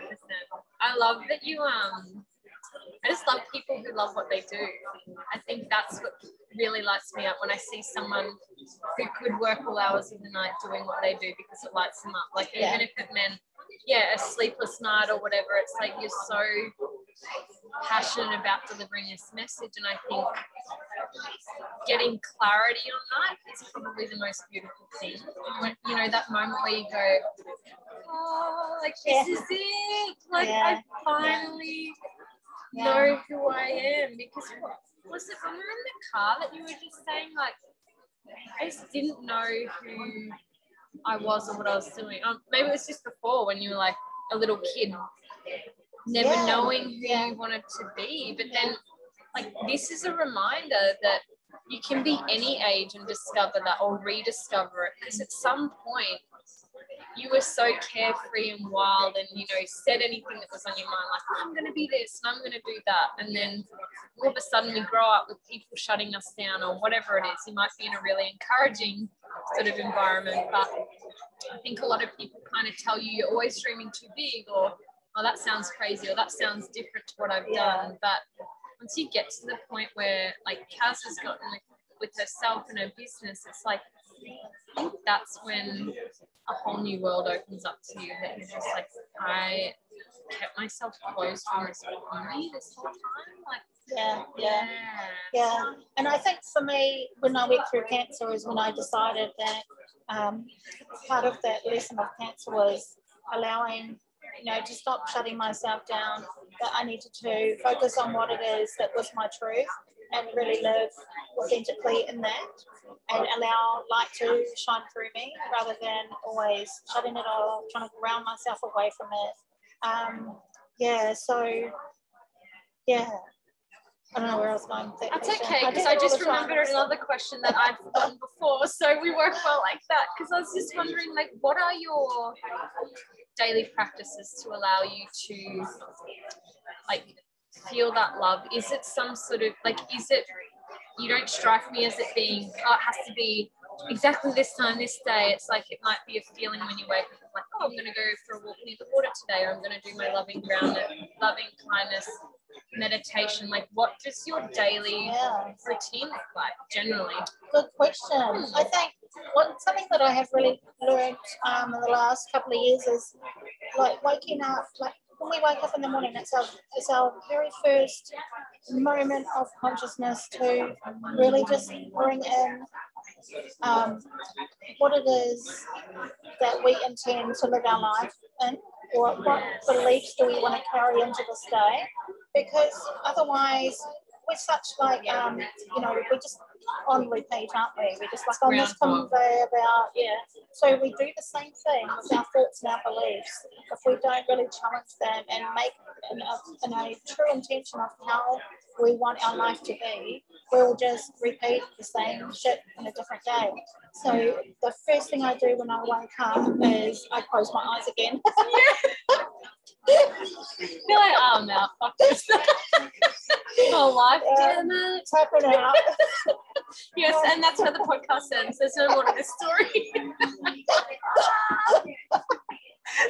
I love that you I just love people who love what they do. I think that's what really lights me up when I see someone who could work all hours of the night doing what they do because it lights them up. Like even if it meant a sleepless night or whatever, it's like you're so passionate about delivering this message. And I think getting clarity on that is probably the most beautiful thing. When, that moment where you go, oh, like this is it. Like I finally know who I am. Because what was it when we were in the car that you were just saying, like, I just didn't know who I was or what I was doing. Maybe it was just before when you were like a little kid, never knowing who you wanted to be. But then, like, this is a reminder that you can be any age and discover that or rediscover it. Because at some point, you were so carefree and wild and, said anything that was on your mind, like, I'm going to be this and I'm going to do that. And then all of a sudden we grow up with people shutting us down or whatever it is. You might be in a really encouraging sort of environment, but I think a lot of people kind of tell you you're always dreaming too big or oh, that sounds crazy, or that sounds different to what I've done. But once you get to the point where, like, Kaz has gotten with herself and her business, it's like, I think that's when a whole new world opens up to you, that you're just like, I kept myself closed from this me this whole time. Like, yeah. And I think for me, when I went through cancer, is when I decided that part of that lesson of cancer was allowing, to stop shutting myself down, that I needed to focus on what it is that was my truth and really live authentically in that and allow light to shine through me rather than always shutting it off, trying to ground myself away from it. I don't know where I was going with that. That's question. okay, because I just remembered another question that I've gotten before, so we work well like that, because I was just wondering, like, what are your daily practices to allow you to, like, feel that love? Is it some sort of, like, is it, you don't strike me as it being, oh, it has to be exactly this time, this day. It's like, it might be a feeling when you wake up, like, oh, I'm going to go for a walk near the water today, or I'm going to do my loving kindness meditation. Like, what does your daily routine look like generally? Good question. I think something that I have really learned in the last couple of years is, like, waking up, like, when we wake up in the morning, it's our very first moment of consciousness to really just bring in what it is that we intend to live our life in, or what beliefs do we want to carry into this day, because otherwise we're such, like, we're just on repeat, aren't we? We're just like on this conveyor belt, so we do the same thing with our thoughts and our beliefs. If we don't really challenge them and make a true intention of how we want our life to be, we'll just repeat the same shit in a different day. So the first thing I do when I wake up is I close my eyes again. You're like, oh no, fuck this. Whole life, damn it. Tap it out. Yes, and that's how the podcast ends. There's no more to this story.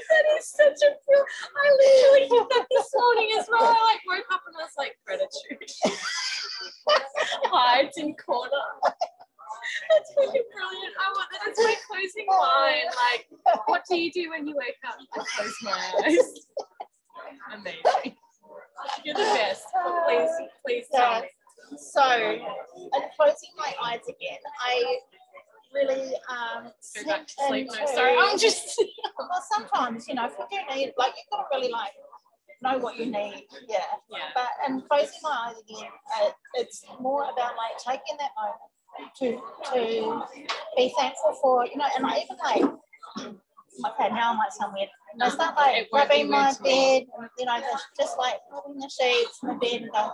That is such a real. I literally did that this morning as well. I, like, woke up and I was like, gratitude. Hides in corner. That's fucking brilliant. I want that as my closing line. Like, what do you do when you wake up? I close my eyes. Amazing. You're the best. Please tell me. So, in closing my eyes again, I really go back to sleep. No, sorry, I'm just. Well, sometimes, if you do need, like, you've got to really, like, know what you need. Yeah. But in closing my eyes again, it's more about, like, taking that moment to be thankful for, and I even, like, okay, now I might sound weird. I start, like, rubbing my bed, and, just like rubbing the sheets in the bed and go,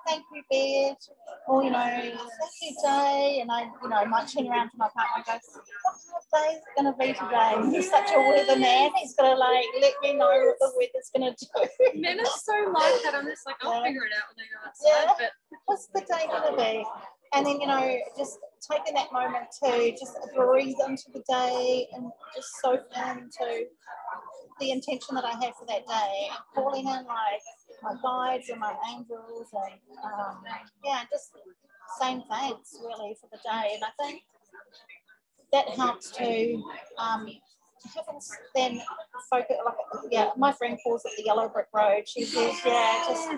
thank you, bed, or, thank you, day, and I, might turn around to my partner and go, what kind of day is it going to be today? He's such a weather man. He's going to, like, let me know what the weather's going to do. Men are so like that. I'm just like, I'll figure it out when I go outside. But what's the day going to be? And then, just taking that moment to just breathe into the day and just soak into the intention that I have for that day, and calling in, like, my guides and my angels, and just saying thanks really for the day. And I think that helps to then focus, like, my friend calls it the yellow brick road. She says, just,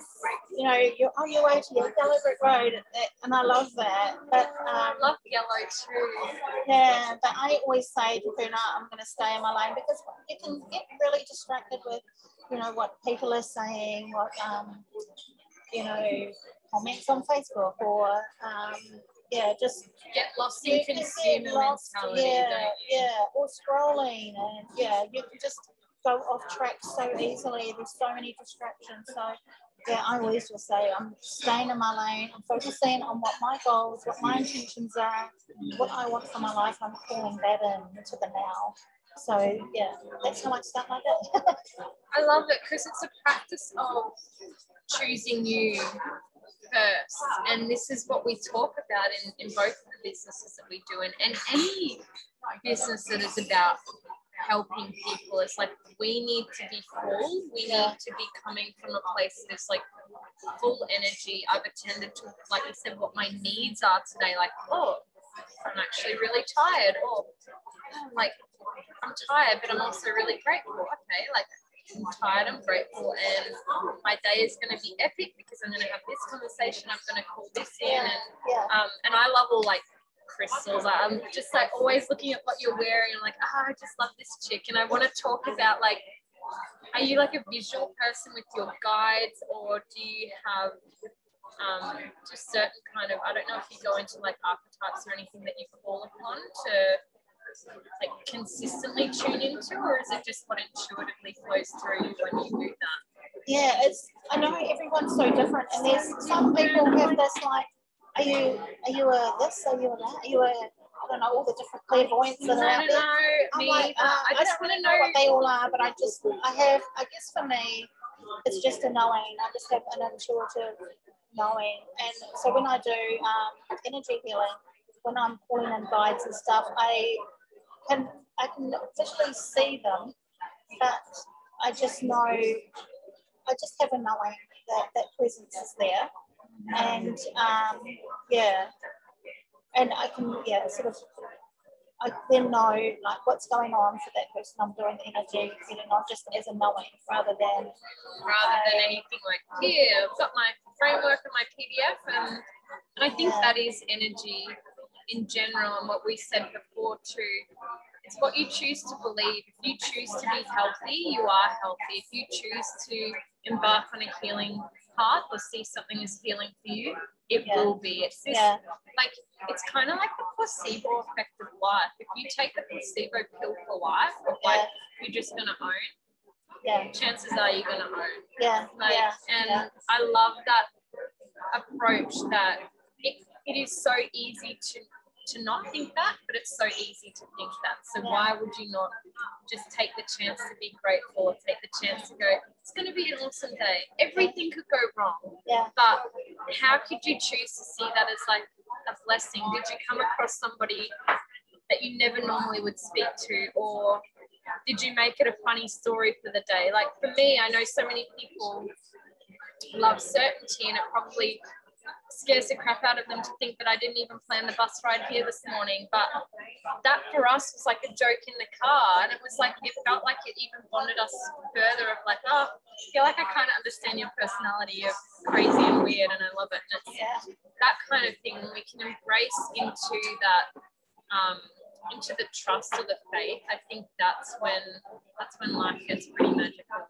you're on your way to your yellow brick road, and I love that. But I love yellow too. Yeah, but I always say to her, no, I'm going to stay in my lane, because you can get really distracted with, what people are saying, what, comments on Facebook, or, just get lost in consumer mentality. Or scrolling, and you can just go off track so easily. There's so many distractions. So I always just say I'm staying in my lane. I'm focusing on what my goals, what my intentions are, what I want for my life. I'm calling that into the now. So that's how I start my day. I love it, because it's a practice of choosing you first, and this is what we talk about in both of the businesses that we do, and any business that is about helping people. It's like we need to be full. We need to be coming from a place that's like full energy. I've attended to, like you said, what my needs are today. Like, oh, I'm actually really tired. Or like, I'm tired, but I'm also really grateful. Okay, like I'm tired, I'm grateful, and my day is going to be epic because I'm going to have this conversation. I'm going to call this in, and I love all like crystals. I'm just like always looking at what you're wearing. I'm like, I just love this chick, and I want to talk about like, are you like a visual person with your guides, or do you have just certain kind of, I don't know if you go into like archetypes or anything that you call upon to like consistently tune into, or is it just what intuitively flows through you when you do that? Yeah, I know everyone's so different, and there's some people have this like, are you a this, are you a that, are you a, I don't know, all the different clairvoyants that are out there. I'm like, I don't really know what they all are, but I guess for me, it's just a knowing. I just have an intuitive knowing. And so when I do energy healing, when I'm calling in guides and stuff, I can visually see them, but I just know, I just have a knowing that presence is there. And and I can sort of, I then know like what's going on for that person I'm doing the energy healing on, just as a knowing rather than anything like, here, I've got my framework and my PDF, and I think that is energy in general, and what we said before too. It's what you choose to believe. If you choose to be healthy, you are healthy. If you choose to embark on a healing path or see something as healing for you, it will be. It's this, like, it's kind of like the placebo effect of life. If you take the placebo pill for life, of like, you're just going to own, chances are you're going to own. I love that approach, that it is so easy to not think that, but it's so easy to think that. So why would you not just take the chance to be grateful, or take the chance to go, it's going to be an awesome day. Everything could go wrong. But how could you choose to see that as like a blessing? Did you come across somebody that you never normally would speak to, or did you make it a funny story for the day? Like for me, I know so many people love certainty, and it probably scares the crap out of them to think that I didn't even plan the bus ride here this morning. But that for us was like a joke in the car, and it was like, it felt like it even bonded us further of like, oh, I feel like I kind of understand your personality. You're crazy and weird, and I love it. And it's that kind of thing. When we can embrace into that, into the trust or the faith, I think that's when life gets pretty magical.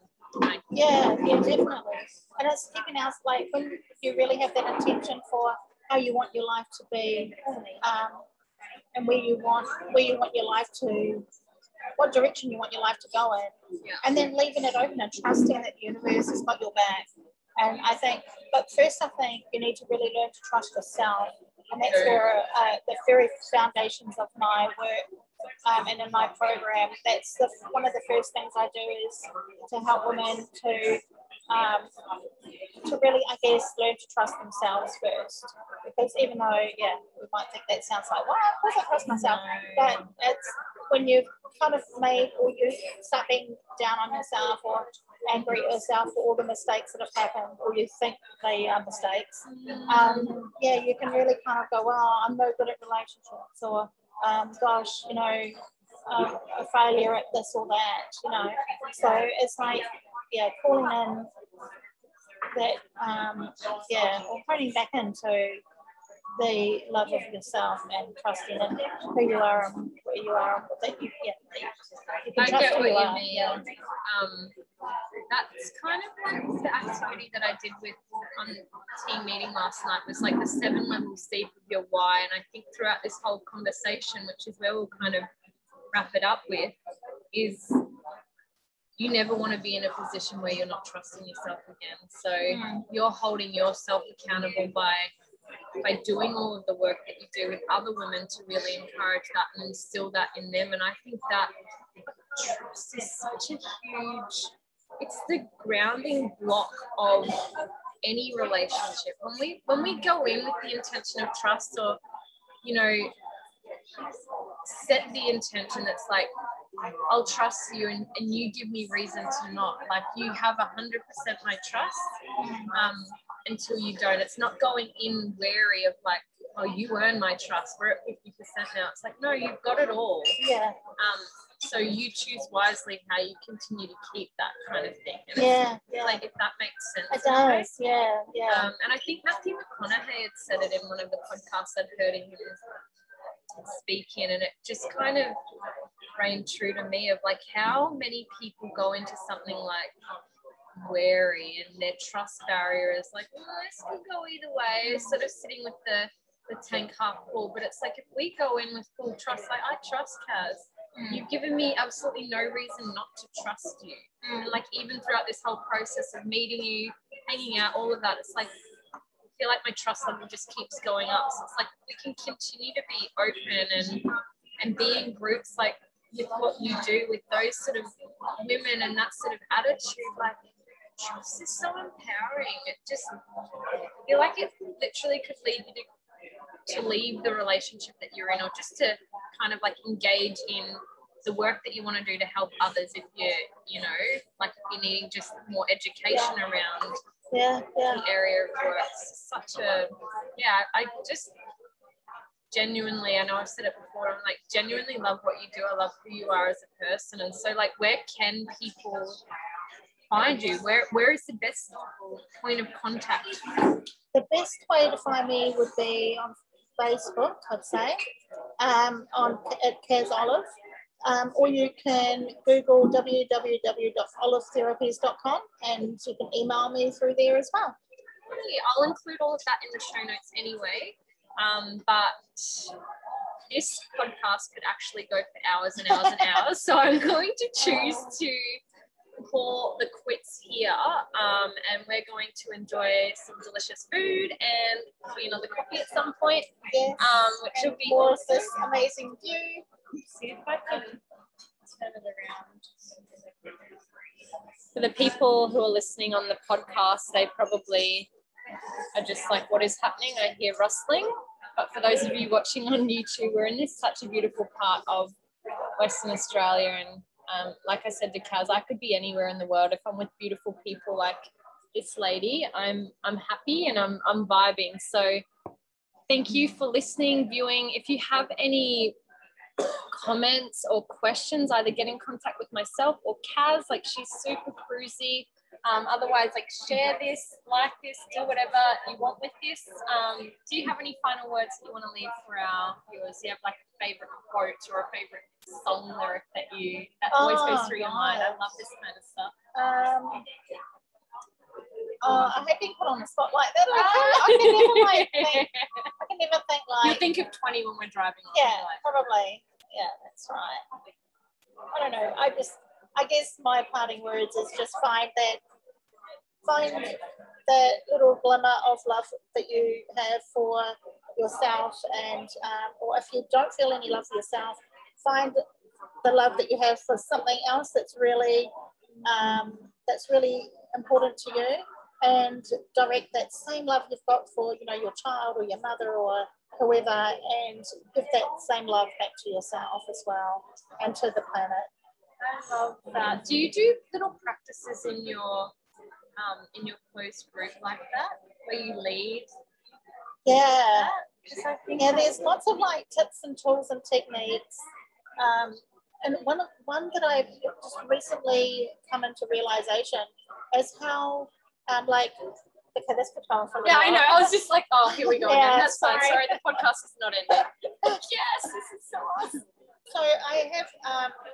Yeah, definitely. And it's even else, like when you really have that intention for how you want your life to be, and where you want your life to, what direction you want your life to go in, and then leaving it open and trusting that the universe has got your back. And I think, but first I think you need to really learn to trust yourself, and that's where the very foundations of my work. And in my program, that's one of the first things I do is to help women to really, I guess, learn to trust themselves first. Because even though, we might think that sounds like, well, of course I trust myself, but it's when you've kind of made, or you start being down on yourself or angry at yourself for all the mistakes that have happened, or you think they are mistakes, you can really kind of go, well, I'm no good at relationships, or gosh, a failure at this or that, So it's like, calling in that, or honing back into the love of yourself and trusting in who you are and where you are, that you can trust who you are. That's kind of like the activity that I did with on team meeting last night, was like the 7 levels deep of your why. And I think throughout this whole conversation, which is where we'll kind of wrap it up with, is you never want to be in a position where you're not trusting yourself again. So you're holding yourself accountable by doing all of the work that you do with other women to really encourage that and instill that in them. And I think that trust is such a huge, it's the grounding block of any relationship. When we go in with the intention of trust, or set the intention that's like, I'll trust you, and you give me reason to not. Like, you have 100% my trust until you don't. It's not going in wary of like, oh, you earn my trust. We're at 50% now. It's like, no, you've got it all. Yeah. So you choose wisely how you continue to keep that kind of thing. And yeah. like, if that makes sense. It does, yeah. And I think Matthew McConaughey had said it in one of the podcasts I'd heard him speak in, and it just kind of rang true to me of like how many people go into something like wary, and their trust barrier is like, oh, this could go either way, sort of sitting with the tank half full. But it's like, if we go in with full trust, like, I trust Kaz. You've given me absolutely no reason not to trust you. And like, even throughout this whole process of meeting you, hanging out, all of that, it's like, I feel like my trust level just keeps going up. So it's like, we can continue to be open and be in groups like with what you do with those sort of women and that sort of attitude. Like, trust is so empowering. It just, I feel like it literally could lead you to leave the relationship that you're in, or just to kind of like engage in the work that you want to do to help others. If you know, like, if you're needing just more education around the area of work. It's such a, I just genuinely, I know I've said it before, I'm like, genuinely love what you do. I love who you are as a person. And so, like, where can people find you? Where is the best point of contact? The best way to find me would be on Facebook, I'd say, at Kaz Olive. Or you can Google www.olivetherapies.com, and you can email me through there as well. I'll include all of that in the show notes anyway. But this podcast could actually go for hours and hours and hours. So I'm going to choose to call the quits here, and we're going to enjoy some delicious food and probably another coffee at some point. Yes. Which will be more awesome. of this amazing view. See if I can turn it around. For the people who are listening on the podcast, they probably are just like, what is happening? I hear rustling. But for those of you watching on YouTube, we're in this such a beautiful part of Western Australia, and like I said to Kaz, I could be anywhere in the world. If I'm with beautiful people like this lady, I'm happy and I'm vibing. So thank you for listening, viewing. If you have any comments or questions, either get in contact with myself or Kaz. Like, she's super cruisy. Otherwise, like, share this, like this, do whatever you want with this. Do you have any final words that you want to leave for our viewers? Do you have like a favorite quote or a favorite song lyric that always goes through your mind? I love this kind of stuff. I hate being put on the spot like that. I can never think like. You'll think of 20 when we're driving. Yeah, probably. Yeah, that's right. I don't know. I guess my parting words is just find that little glimmer of love that you have for yourself, and or if you don't feel any love for yourself, find the love that you have for something else that's really important to you, and direct that same love you've got for your child or your mother or whoever, and give that same love back to yourself as well and to the planet. I love that. Do you do little practices in your closed group like that, where you lead? Yeah. There's lots of like tips and tools and techniques. And one that I've just recently come into realization is how okay, this could go on for a little I know. I was just like, oh, here we go again. That's fine. Sorry, the podcast is not ending. Yes, this is so awesome. So I have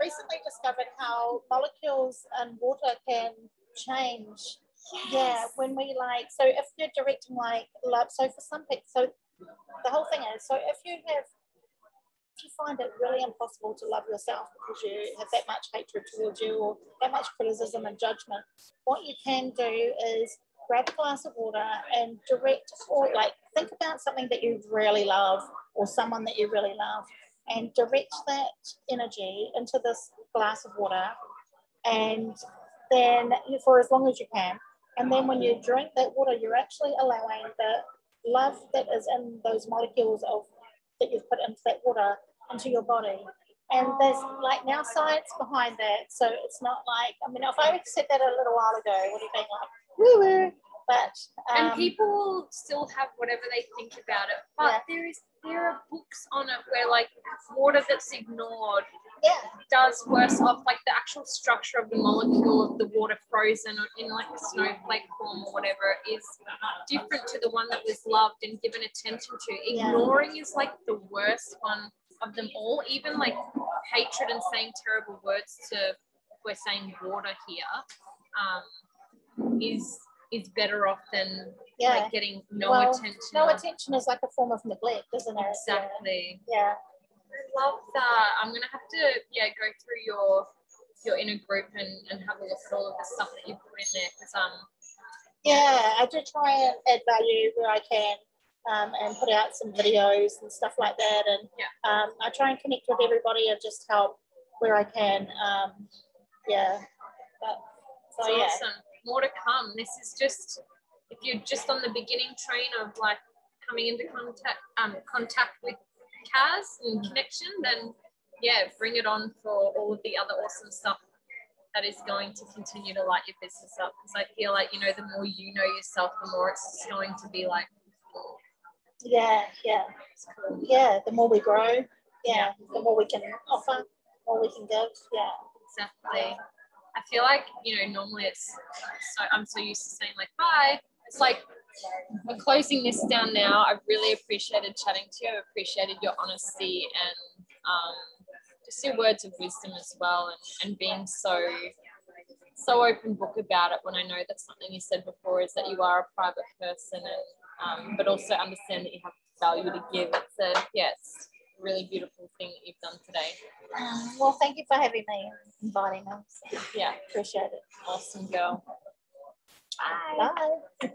recently discovered how molecules in water can change. Yes. Yeah, when we so if you're directing love, so for some people, so the whole thing is, so if you find it really impossible to love yourself because you have that much hatred towards you or that much criticism and judgment, what you can do is grab a glass of water and direct, or think about something that you really love or someone that you really love, and direct that energy into this glass of water, and then for as long as you can. And then when you drink that water, you're actually allowing the love that is in those molecules that you've put into that water into your body. And there's like now science behind that. So it's not like, I mean, if I would have said that a little while ago, it would have been like, woo woo. But and people still have whatever they think about it. But there are books on it where like water that's ignored does worse off, like the actual structure of the molecule of the water frozen or in like a snowflake form or whatever is different to the one that was loved and given attention to. Ignoring is like the worst one of them all. Even like hatred and saying terrible words to, we're saying water here, is better off than like getting no attention. No attention is like a form of neglect, isn't it? Exactly. Yeah. I love that. I'm gonna have to go through your inner group and have a look at all of the stuff that you put in there, because I do try and add value where I can, and put out some videos and stuff like that, and I try and connect with everybody and just help where I can. Awesome. More to come. This is just, if you're just on the beginning train of like coming into contact with Kaz and connection, then bring it on for all of the other awesome stuff that is going to continue to light your business up. Because I feel like, the more you know yourself, the more it's going to be like, it's cool. The more we grow, the more we can offer, the more we can give. Exactly. I feel like, normally I'm so used to saying like, bye. It's like, we're closing this down now. I've really appreciated chatting to you. I've appreciated your honesty and just your words of wisdom as well, and being so open book about it, when I know that something you said before is that you are a private person, and but also understand that you have value to give. It's a really beautiful thing that you've done today. Well, thank you for having me and inviting us. Appreciate it. Awesome, girl. Bye.